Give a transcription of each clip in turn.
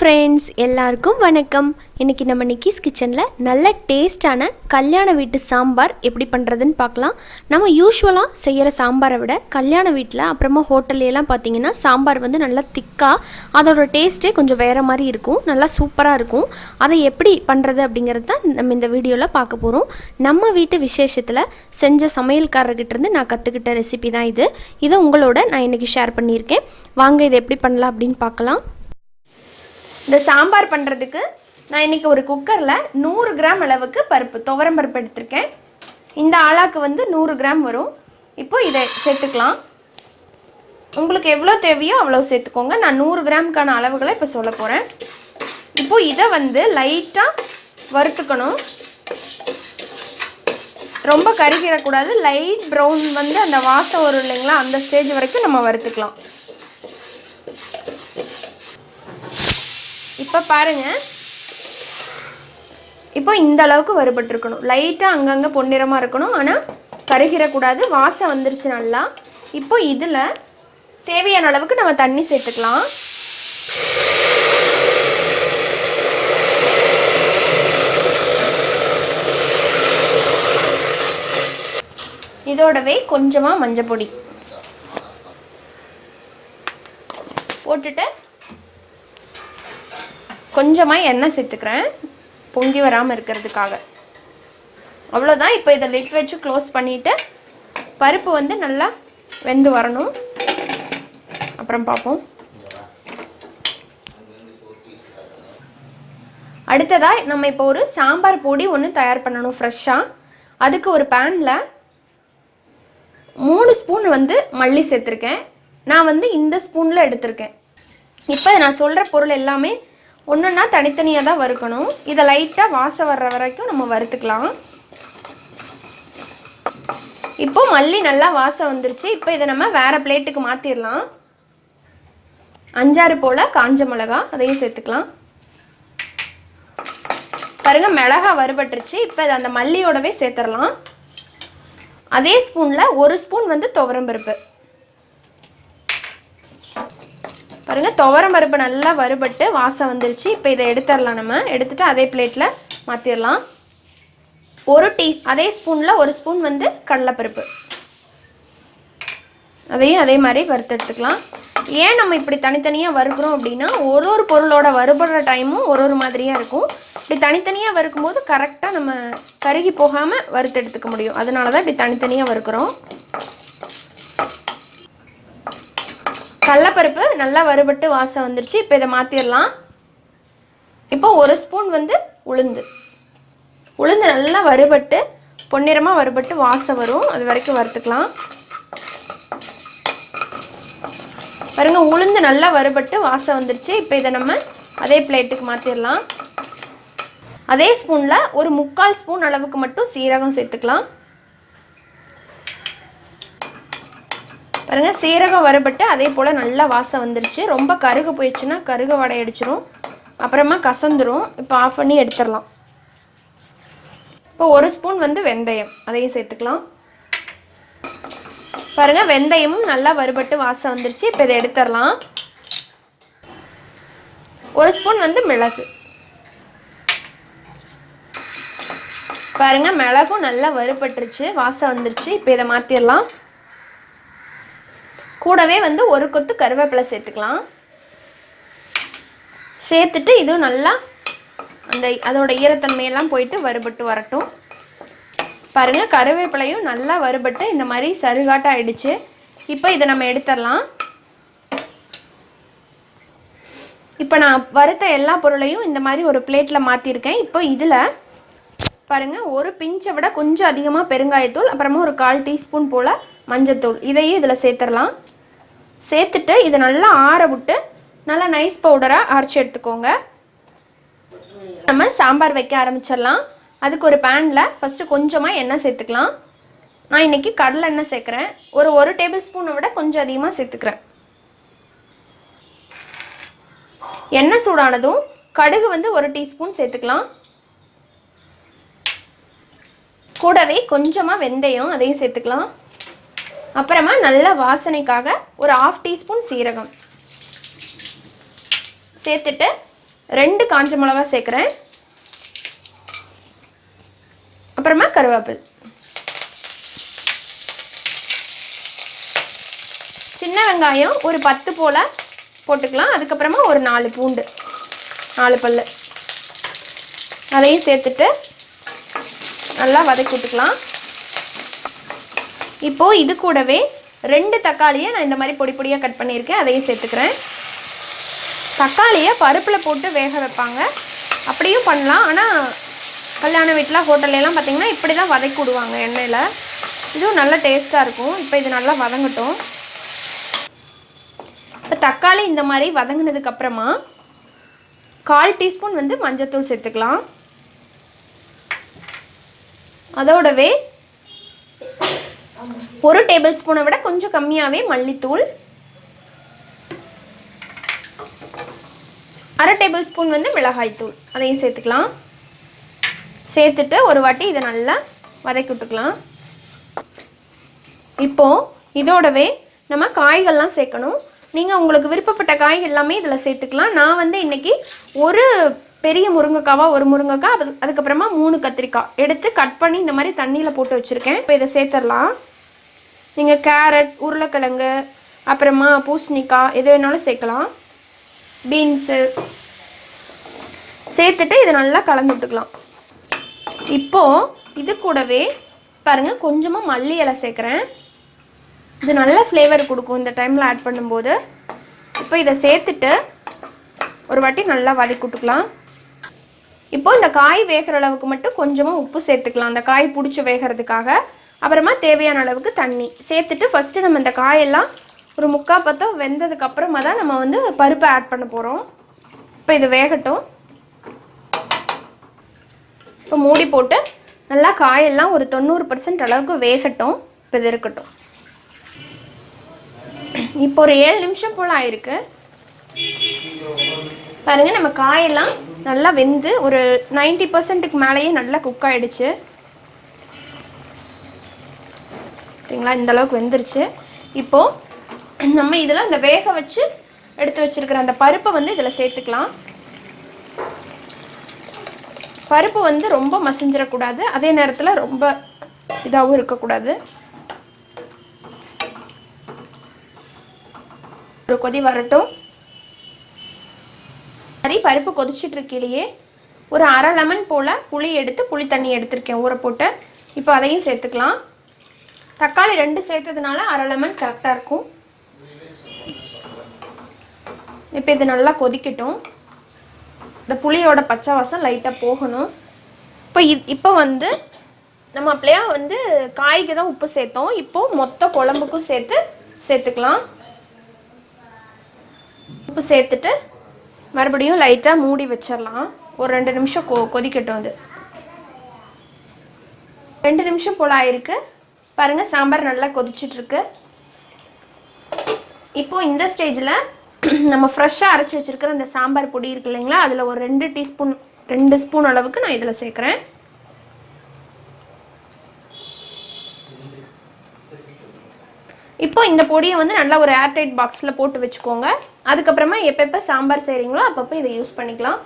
Friends, எல்லாருக்கும் வணக்கம். இன்றைக்கி நம்ம நிக்கிஸ் கிச்சனில் நல்ல டேஸ்டான கல்யாண வீட்டு சாம்பார் எப்படி பண்ணுறதுன்னு பார்க்கலாம். நம்ம யூஸ்வலாக செய்கிற சாம்பாரை விட கல்யாண வீட்டில் அப்புறமா ஹோட்டல்லாம் பார்த்திங்கன்னா சாம்பார் வந்து நல்லா திக்காக அதோட டேஸ்ட்டே கொஞ்சம் வேறு மாதிரி இருக்கும், நல்லா சூப்பராக இருக்கும். அதை எப்படி பண்ணுறது அப்படிங்கிறது தான் நம்ம இந்த வீடியோவில் பார்க்க போகிறோம். நம்ம வீட்டு விசேஷத்தில் செஞ்ச சமையல்காரர்கிட்டேருந்து நான் கற்றுக்கிட்ட ரெசிபி தான் இது. இதை உங்களோட நான் இன்றைக்கி ஷேர் பண்ணியிருக்கேன். வாங்க இதை எப்படி பண்ணலாம் அப்படின்னு பார்க்கலாம். இந்த சாம்பார் பண்ணுறதுக்கு நான் இன்றைக்கி ஒரு குக்கரில் 100 கிராம் அளவுக்கு பருப்பு, துவரம் பருப்பு எடுத்திருக்கேன். இந்த ஆளாக்கு வந்து 100 கிராம் வரும். இப்போது இதை சேர்த்துக்கலாம். உங்களுக்கு எவ்வளோ தேவையோ அவ்வளோ சேர்த்துக்கோங்க. நான் 100 கிராமுக்கான அளவுகளை இப்போ சொல்ல போகிறேன். இப்போது இதை வந்து லைட்டாக வறுத்துக்கணும். ரொம்ப கருகிடக்கூடாது. லைட் ப்ரௌன் வந்து அந்த வாசம் வரும் இல்லைங்களா, அந்த ஸ்டேஜ் வரைக்கும் நம்ம வறுத்துக்கலாம். இப்போ பாருங்கள், இப்போ இந்த அளவுக்கு வறுபட்டுருக்கணும். லைட்டாக அங்கங்கே பொன்னிறமாக இருக்கணும், ஆனால் கருகிடக்கூடாது. வாசம் வந்துருச்சு நல்லா. இப்போ இதில் தேவையான அளவுக்கு நம்ம தண்ணி சேர்த்துக்கலாம். இதோடவே கொஞ்சமாக மஞ்சள் பொடி போட்டுட்டு கொஞ்சமாக எண்ணெய் சேர்த்துக்கிறேன், பொங்கி வராமல் இருக்கிறதுக்காக. அவ்வளோதான். இப்போ இதை லிட் வச்சு க்ளோஸ் பண்ணிவிட்டு பருப்பு வந்து நல்லா வெந்து வரணும், அப்புறம் பார்ப்போம். அடுத்ததாக நம்ம இப்போ ஒரு சாம்பார் பொடி ஒன்று தயார் பண்ணணும் ஃப்ரெஷ்ஷாக. அதுக்கு ஒரு பேனில் 3 ஸ்பூன் வந்து மல்லி சேர்த்துருக்கேன். நான் வந்து இந்த ஸ்பூனில் எடுத்திருக்கேன். இப்போ நான் சொல்கிற பொருள் எல்லாமே ஒன்றுன்னா தனித்தனியாக தான் வறுக்கணும். இதை லைட்டாக வாசம் வர்ற வரைக்கும் நம்ம வறுத்துக்கலாம். இப்போ மல்லி நல்லா வாசம் வந்துருச்சு. இப்போ இதை நம்ம வேறு பிளேட்டுக்கு மாற்றிடலாம். 5-6 போல் காஞ்ச மிளகா அதையும் சேர்த்துக்கலாம். பாருங்கள், மிளகா வறுபட்டுருச்சு. இப்போ இதை அந்த மல்லியோடவே சேர்த்துடலாம். அதே ஸ்பூனில் 1 ஸ்பூன் வந்து துவரம்பருப்பு. பாருங்கள், துவரம்பருப்பு நல்லா வறுபட்டு வாசம் வந்துருச்சு. இப்போ இதை எடுத்துடலாம். நம்ம எடுத்துகிட்டு அதே பிளேட்டில் மாற்றிடலாம். அதே ஸ்பூனில் 1 ஸ்பூன் வந்து கடலைப்பருப்பு, அதையும் அதே மாதிரி வறுத்து எடுத்துக்கலாம். ஏன் நம்ம இப்படி தனித்தனியாக வறுக்கிறோம் அப்படின்னா, ஒரு பொருளோட வறுபடுற டைமும் ஒரு மாதிரியாக இருக்கும். இப்படி தனித்தனியாக வறுக்கும்போது கரெக்டாக நம்ம கருகி போகாமல் வறுத்து எடுத்துக்க முடியும். அதனால தான் இப்படி தனித்தனியாக வறுக்கிறோம். கடலைப்பருப்பு நல்லா வறுபட்டு வாசம் வந்துருச்சு. இப்போ இதை மாற்றிடலாம். இப்போ 1 ஸ்பூன் வந்து உளுந்து நல்லா வறுபட்டு பொன்னிறமாக வறுபட்டு வாசம் வரும், அது வரைக்கும் வறுத்துக்கலாம். பாருங்கள், உளுந்து நல்லா வறுபட்டு வாசம் வந்துருச்சு. இப்போ இதை நம்ம அதே பிளேட்டுக்கு மாற்றிடலாம். அதே ஸ்பூனில் ஒரு 3/4 ஸ்பூன் அளவுக்கு மட்டும் சீரகம் சேர்த்துக்கலாம். பாருங்கள், சீரகம் வறுபட்டு அதே போல் நல்லா வாசம் வந்துருச்சு. ரொம்ப கருக போயிடுச்சுன்னா கருக வடை அடிச்சிடும், அப்புறமா கசந்துரும். இப்போ ஆஃப் பண்ணி எடுத்துடலாம். இப்போ 1 ஸ்பூன் வந்து வெந்தயம், அதையும் சேர்த்துக்கலாம். பாருங்கள், வெந்தயமும் நல்லா வறுபட்டு வாசம் வந்துருச்சு. இப்போ இதை எடுத்துடலாம். 1 ஸ்பூன் வந்து மிளகு. பாருங்கள், மிளகும் நல்லா வறுபட்டுருச்சு, வாசம் வந்துருச்சு. இப்போ இதை மாற்றிடலாம். கூடவே வந்து 1 கொத்து கருவேப்பிலை சேர்த்துக்கலாம். சேர்த்துட்டு இதுவும் நல்லா அதோட ஈரத்தன்மையெல்லாம் போயிட்டு வறுபட்டு வரட்டும். பாருங்கள், கருவேப்பிலையும் நல்லா வறுபட்டு இந்த மாதிரி சருகாட்ட ஆயிடுச்சு. இப்போ இதை நம்ம எடுத்துடலாம். இப்போ நான் வறுத்த எல்லா பொருளையும் இந்த மாதிரி ஒரு பிளேட்டில் மாற்றிருக்கேன். இப்போ இதில் பாருங்கள், ஒரு பிஞ்சை விட கொஞ்சம் அதிகமாக பெருங்காயத்தூள், அப்புறமா ஒரு 1/4 டீஸ்பூன் போல் மஞ்சத்தூள், இதையும் இதில் சேர்த்துடலாம். சேர்த்துட்டு இதை நல்லா ஆற விட்டு நல்லா நைஸ் பவுடராக அரைச்சி எடுத்துக்கோங்க. நம்ம சாம்பார் வைக்க ஆரம்பிச்சிடலாம். அதுக்கு ஒரு பேனில் ஃபஸ்ட்டு கொஞ்சமாக எண்ணெய் சேர்த்துக்கலாம். நான் இன்றைக்கி கடலை எண்ணெய் சேர்க்குறேன். ஒரு டேபிள் ஸ்பூனை விட கொஞ்சம் அதிகமாக சேர்த்துக்கிறேன். எண்ணெய் சூடானதும் கடுகு வந்து 1 டீஸ்பூன் சேர்த்துக்கலாம். கூடவே கொஞ்சமாக வெந்தயம், அதையும் சேர்த்துக்கலாம். அப்புறமா நல்ல வாசனைக்காக ஒரு 1/2 டீஸ்பூன் சீரகம் சேர்த்துட்டு 2 காஞ்ச மிளகா சேர்க்குறேன். அப்புறமா கருவேப்பிலை, சின்ன வெங்காயம் ஒரு 10 போல் போட்டுக்கலாம். அதுக்கப்புறமா ஒரு 4 பூண்டு, 4 பல், அதையும் சேர்த்துட்டு நல்லா வதக்கி விட்டுக்கலாம். இப்போது இது கூடவே 2 தக்காளியை நான் இந்த மாதிரி பொடி பொடியாக கட் பண்ணியிருக்கேன், அதையும் சேர்த்துக்கிறேன். தக்காளியை பருப்பில் போட்டு வேக வைப்பாங்க, அப்படியும் பண்ணலாம். ஆனால் கல்யாண வீட்டில் ஹோட்டல்லாம் பார்த்திங்கன்னா இப்படி தான் வதக்கி விடுவாங்க எண்ணெயில். இதுவும் நல்லா டேஸ்ட்டாக இருக்கும். இப்போ இது நல்லா வதங்கட்டும். இப்போ தக்காளி இந்த மாதிரி வதங்கினதுக்கப்புறமா 1/4 டீஸ்பூன் வந்து மஞ்சள்தூள் சேர்த்துக்கலாம். அதோடவே 1 டேபிள் ஸ்பூனை விட கொஞ்சம் கம்மியாகவே மல்லித்தூள், 1/2 டேபிள் ஸ்பூன் வந்து மிளகாய்த்தூள், அதையும் சேர்த்துக்கலாம். சேர்த்துட்டு ஒரு வாட்டி இதை நல்லா வதக்கி விட்டுக்கலாம். இப்போது இதோடவே நம்ம காய்கள்லாம் சேர்க்கணும். நீங்கள் உங்களுக்கு விருப்பப்பட்ட காய் எல்லாமே இதில் சேர்த்துக்கலாம். நான் வந்து இன்றைக்கி ஒரு பெரிய முருங்கைக்காவாக ஒரு முருங்கைக்காய், அதுக்கப்புறமா 3 கத்திரிக்காய் எடுத்து கட் பண்ணி இந்த மாதிரி தண்ணியில் போட்டு வச்சுருக்கேன். இப்போ இதை சேர்த்துடலாம். நீங்கள் கேரட், உருளைக்கிழங்கு, அப்புறமா பூசணிக்காய் எது வேணாலும் சேர்க்கலாம், பீன்ஸு சேர்த்துட்டு இதை நல்லா கலந்து விட்டுக்கலாம். இப்போது இது கூடவே பாருங்கள் கொஞ்சமாக மல்லி இலை சேர்க்குறேன். இது நல்ல ஃப்ளேவர் கொடுக்கும் இந்த டைமில் ஆட் பண்ணும்போது. இப்போ இதை சேர்த்துட்டு ஒரு வாட்டி நல்லா வதக்கி விட்டுக்கலாம். இப்போது இந்த காய் வேகிற அளவுக்கு மட்டும் கொஞ்சமாக உப்பு சேர்த்துக்கலாம், அந்த காய் பிடிச்சி வேகிறதுக்காக. அப்புறமா தேவையான அளவுக்கு தண்ணி சேர்த்துட்டு ஃபஸ்ட்டு நம்ம இந்த காயெல்லாம் ஒரு 3/4 பதம் வெந்ததுக்கப்புறமா தான் நம்ம வந்து பருப்பை ஆட் பண்ண போகிறோம். இப்போ இது வேகட்டும். இப்போ மூடி போட்டு நல்லா காயெல்லாம் ஒரு 90% அளவுக்கு வேகட்டும். இப்போ இது இருக்கட்டும். இப்போ ஒரு 7 நிமிஷம் போல் ஆயிருக்கு. பாருங்கள் நம்ம காயெல்லாம் நல்லா வெந்து ஒரு 90%க்கு மேலேயே நல்லா குக் ஆகிடுச்சு. சரிங்களா, இந்த அளவுக்கு வெந்துருச்சு. இப்போது நம்ம இதில் இந்த வேக வச்சு எடுத்து வச்சுருக்கிற அந்த பருப்பை வந்து இதில் சேர்த்துக்கலாம். பருப்பு வந்து ரொம்ப மசிஞ்சிடக்கூடாது, அதே நேரத்தில் ரொம்ப இதாகவும் இருக்கக்கூடாது. ஒரு கொதி வரட்டும். சரி, பருப்பு கொதிச்சிட்ருக்கையிலேயே ஒரு 1/2 லெமன் போல் புளி எடுத்து புளி தண்ணி எடுத்திருக்கேன் ஊற போட்டு. இப்போ அதையும் சேர்த்துக்கலாம். தக்காளி 2 சேர்த்ததுனால 1/2 லெமன் கரெக்டாக இருக்கும். இப்போ இது நல்லா கொதிக்கட்டும். இந்த புளியோட பச்சை வாசம் லைட்டாக போகணும். இப்போ வந்து நம்ம அப்படியே வந்து காய்க்கு தான் உப்பு சேர்த்தோம். இப்போது மொத்த குழம்புக்கும் சேர்த்துக்கலாம். உப்பு சேர்த்துட்டு மறுபடியும் லைட்டாக மூடி வச்சிடலாம். ஒரு 2 நிமிஷம் கொதிக்கட்டும். அது 2 நிமிஷம் போல் ஆயிருக்கு. பாருங்கள் சாம்பார் நல்லா கொதிச்சிட்ருக்கு. இப்போது இந்த ஸ்டேஜில் நம்ம ஃப்ரெஷ்ஷாக அரைச்சி வச்சுருக்கிற அந்த சாம்பார் பொடி இருக்கு இல்லைங்களா, அதில் ஒரு 2 ஸ்பூன் அளவுக்கு நான் இதில் சேர்க்குறேன். இப்போ இந்த பொடியை வந்து நல்லா ஒரு ஏர்டைட் பாக்ஸில் போட்டு வச்சுக்கோங்க. அதுக்கப்புறமா எப்பப்போ சாம்பார் செய்கிறீங்களோ அப்பப்போ இதை யூஸ் பண்ணிக்கலாம்.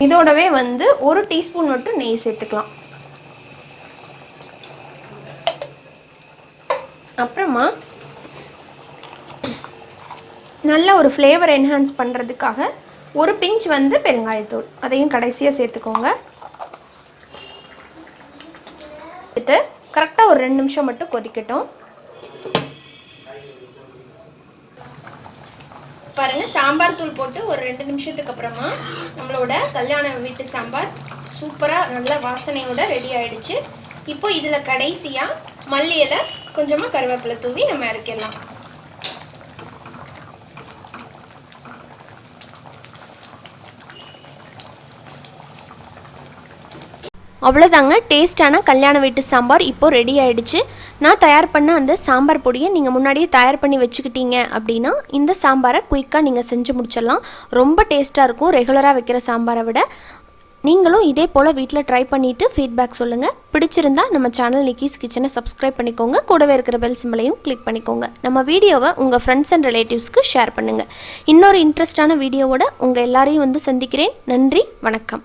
இதோடவே வந்து 1 டீஸ்பூன் மட்டும் நெய் சேர்த்துக்கலாம். அப்புறமா நல்ல ஒரு ஃப்ளேவர் என்ஹான்ஸ் பண்ணுறதுக்காக ஒரு பிஞ்ச் வந்து பெருங்காயத்தூள், அதையும் கடைசியாக சேர்த்துக்கோங்க. கரெக்டாக ஒரு 2 நிமிஷம் மட்டும் கொதிக்கட்டும். பாருங்கள் சாம்பார் தூள் போட்டு ஒரு 2 நிமிஷத்துக்கு அப்புறமா நம்மளோட கல்யாண வீட்டு சாம்பார் சூப்பராக நல்ல வாசனையோட ரெடி ஆகிடுச்சு. இப்போ இதில் கடைசியாக மல்லி இலை கொஞ்சமாக கருவேப்பிலை தூவி நம்ம இறக்கிடலாம். அவ்வளோதாங்க, டேஸ்டான கல்யாண வீட்டு சாம்பார் இப்போது ரெடி ஆகிடுச்சு. நான் தயார் பண்ண அந்த சாம்பார் பொடியை நீங்கள் முன்னாடியே தயார் பண்ணி வச்சுக்கிட்டீங்க அப்படின்னா இந்த சாம்பாரை குயிக்காக நீங்கள் செஞ்சு முடிச்சிடலாம். ரொம்ப டேஸ்ட்டாக இருக்கும் ரெகுலராக வைக்கிற சாம்பாரை விட. நீங்களும் இதே போல் வீட்டில் ட்ரை பண்ணிவிட்டு ஃபீட்பேக் சொல்லுங்கள். பிடிச்சிருந்தா நம்ம சேனல் நிக்கிஸ் கிச்சனை சப்ஸ்கிரைப் பண்ணிக்கோங்க. கூடவே இருக்கிற பெல் சிம்பளையும் கிளிக் பண்ணிக்கோங்க. நம்ம வீடியோவை உங்கள் ஃப்ரெண்ட்ஸ் அண்ட் ரிலேட்டிவ்ஸ்க்கு ஷேர் பண்ணுங்கள். இன்னொரு இன்ட்ரெஸ்டான வீடியோவோட உங்கள் எல்லாரையும் வந்து சந்திக்கிறேன். நன்றி, வணக்கம்.